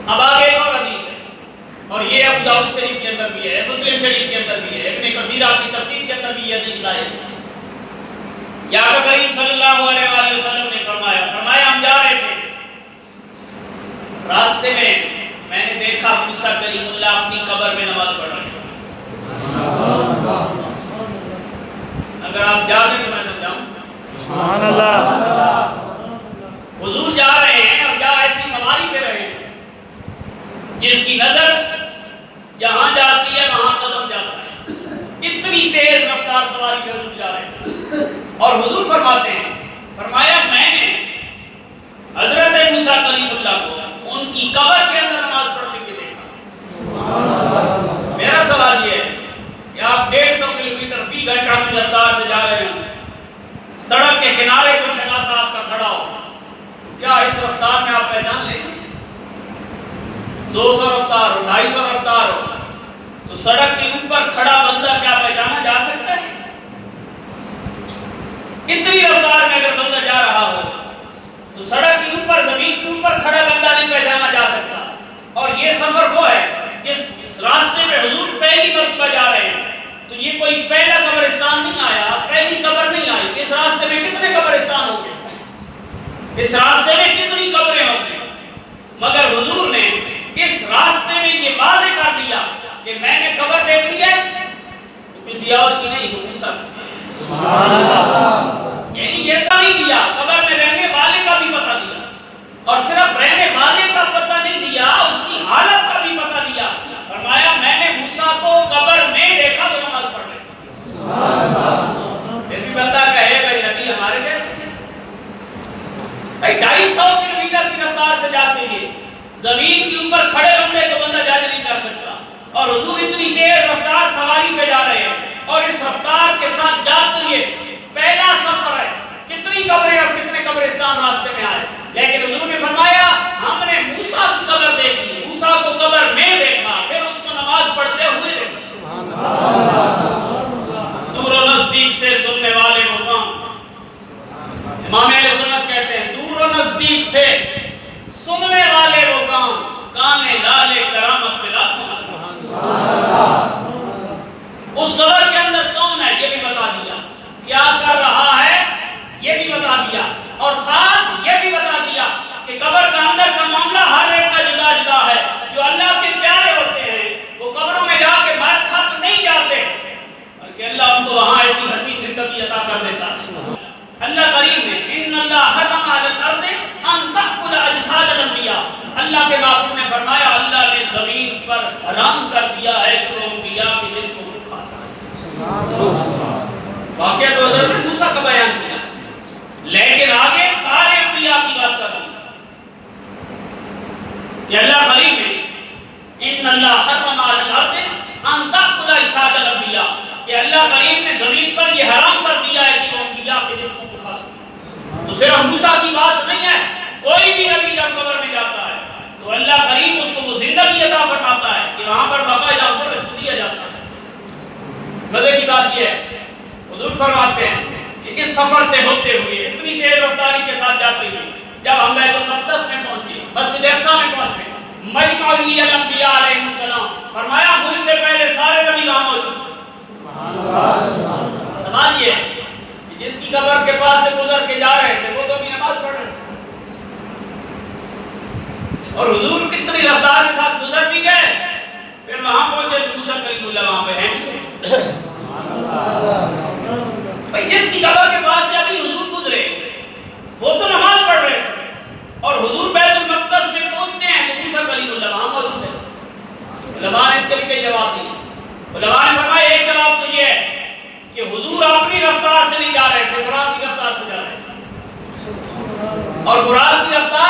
اب آگے ایک اور حدیث ہے، اور یہ ابو داؤد شریف کے اندر بھی ہے، مسلم شریف کے اندر بھی ہے، ابن کثیر اپنی تفسیر کے اندر بھی یہ حدیث لائے۔ یا کہ کریم صلی اللہ علیہ وآلہ وسلم نے فرمایا ہم جا رہے تھے، راستے میں میں نے دیکھا موسیٰ کلیم اللہ اپنی قبر میں نماز پڑھ رہے ہیں۔ اگر آپ جا دیں تو میں سمجھاؤں۔ سبحان اللہ۔ حضور جا رہے ہیں اور جا ایسی سواری پہ رہے ہیں جس کی نظر جہاں جاتی ہے وہاں قدم جاتا ہے، اتنی تیز رفتار سواری پہ حضور جا رہے ہیں۔ اور حضور فرماتے ہیں، فرمایا میں نے حضرت موسیٰ کلیم اللہ کو ان کی قبر کے اندر نماز پڑھتے ہوئے دیکھا۔ میرا سوال یہ ہے کہ آپ 150 کلومیٹر فی گھنٹہ کی رفتار سے جا رہے ہیں، سڑک کے کنارے پر شنا صاحب کا کھڑا ہو، کیا اس رفتار میں آپ پہچان لیں گے؟ 200 رفتار ہو، 250 رفتار ہو، تو سڑک کے اوپر کھڑا بندہ کیا پہچانا جا سکتا ہے؟ اتنی رفتار میں اگر بندہ جا رہا ہو تو سڑک کے اوپر، زمین کے اوپر کھڑا بندہ نہیں پہچانا جا سکتا۔ اور یہ سفر وہ ہے جس راستے میں حضور پہلی مرتبہ جا رہے ہیں، تو یہ کوئی پہلا قبرستان نہیں آیا، پہلی قبر نہیں آئی۔ اس راستے میں کتنے قبرستان ہوں گے، اس راستے میں کتنی قبریں ہوں گے، مگر حضور نے اس راستے میں یہ واضح کر دیا کہ میں نے قبر دیکھی ہے تو کسی اور کی نہیں، موسیٰ کی۔ یعنی ایسا نہیں دیا، قبر میں رہنے والے کا بھی پتہ دیا، اور صرف رہنے والے کا پتہ نہیں دیا، اس کی حالت کا بھی پتہ دیا۔ فرمایا میں نے موسیٰ کو قبر میں دیکھا تو نماز پڑھ رہے تھے۔ پھر بھی بندہ کہے بھائی نبی ہمارے جیسے ہیں، بھائی 250 کلومیٹر کی رفتار سے جاتے ہیں، زمین کے اوپر کھڑے بندے کو بندہ جاج نہیں کر سکتا، اور حضور اتنی تیز رفتار سواری پہ جا رہے ہیں، اور اس رفتار کے ساتھ جاتے ہوئے پہلا سفر ہے، کتنی قبریں اور کتنے قبرستان راستے میں آئے، لیکن حضور نے فرمایا ہم نے موسیٰ کی قبر دیکھی، موسیٰ کو قبر میں دیکھا، پھر اس کو نماز پڑھتے ہوئے دیکھا۔ دور و نزدیک سے سننے والے وہ کام، امام اہل سنت کہتے ہیں دور و نزدیک سے سننے والے وہ کام، کانے لالے کرامت پہ لاکھوں۔ اس قبر کے اندر کون ہے یہ بھی بتا دیا، کیا کر رہا ہے یہ بھی بتا دیا، اور ساتھ یہ بھی بتا دیا کہ قبر کا اندر کا معاملہ ہر ایک کا جدا جدا ہے۔ جو اللہ کے پیارے ہوتے ہیں وہ قبروں میں جا کے مر کھپ نہیں جاتے، بلکہ اللہ ان کو وہاں ایسی حسین زندگی عطا کر دیتا ہے۔ اللہ کریم نے ان اللہ حرم علی الارض ان تأکل اجساد الانبیاء، اللہ کے محبوب نے فرمایا اللہ نے زمین پر حرام کر دیا ہے کہ وہ انبیاء کے جسم کو کھا سکے۔ واقعہ تو حضرت موسیٰ کا بیان کیا، لیکن آگے سارے انبیاء کی بات کر دی کہ اللہ کریم نے ان اللہ حرم علی الارض ان تأکل اجساد الانبیاء، کہ اللہ کریم نے زمین پر یہ حرام کر دیا ہے کہ وہ انبیاء کے جسم کو کھا سکے۔ تو صرف موسیٰ کی بات نہیں ہے، کوئی بھی نبی جب قبر میں جاتا ہے تو اللہ کریم اس کو وہ زندگی عطا فرماتا ہے کہ وہاں پر باقاعدہ ان کو رزق دیا جاتا ہے۔ مزے کی بات یہ ہے حضور فرماتے ہیں کہ اس سفر سے ہوتے ہوئے اتنی تیز رفتاری کے ساتھ جاتے ہوئے جب ہم بیت المقدس میں پہنچے، مسجد اقصی میں پہنچے، مجمع الانبیاء علیہ السلام، فرمایا مجھ سے پہلے سارے نبی وہاں موجود تھے۔ سوال یہ ہے کہ جس کی قبر کے پاس سے گزر کے جا رہے تھے وہ تو بھی نماز پڑھ رہے تھے، اور حضور کتنی رفتار کے ساتھ گزر بھی گئے، پھر وہاں پہنچے تو موسیٰ کلیم اللہ وہاں پہ ہیں۔ بھئی جس کی قبر کے پاس سے ابھی حضور گزرے وہ تو نماز پڑھ رہے تھے، اور حضور بیت المقدس میں پہنچتے ہیں تو موسیٰ کلیم اللہ وہاں موجود ہے۔ علماء نے اس کے بھی کئی جواب دیے، علماء نے فرمایا ایک جواب تو یہ ہے کہ حضور اپنی رفتار سے نہیں جا رہے تھے، قرآن کی رفتار سے جا رہے تھے، اور قرآن کی رفتار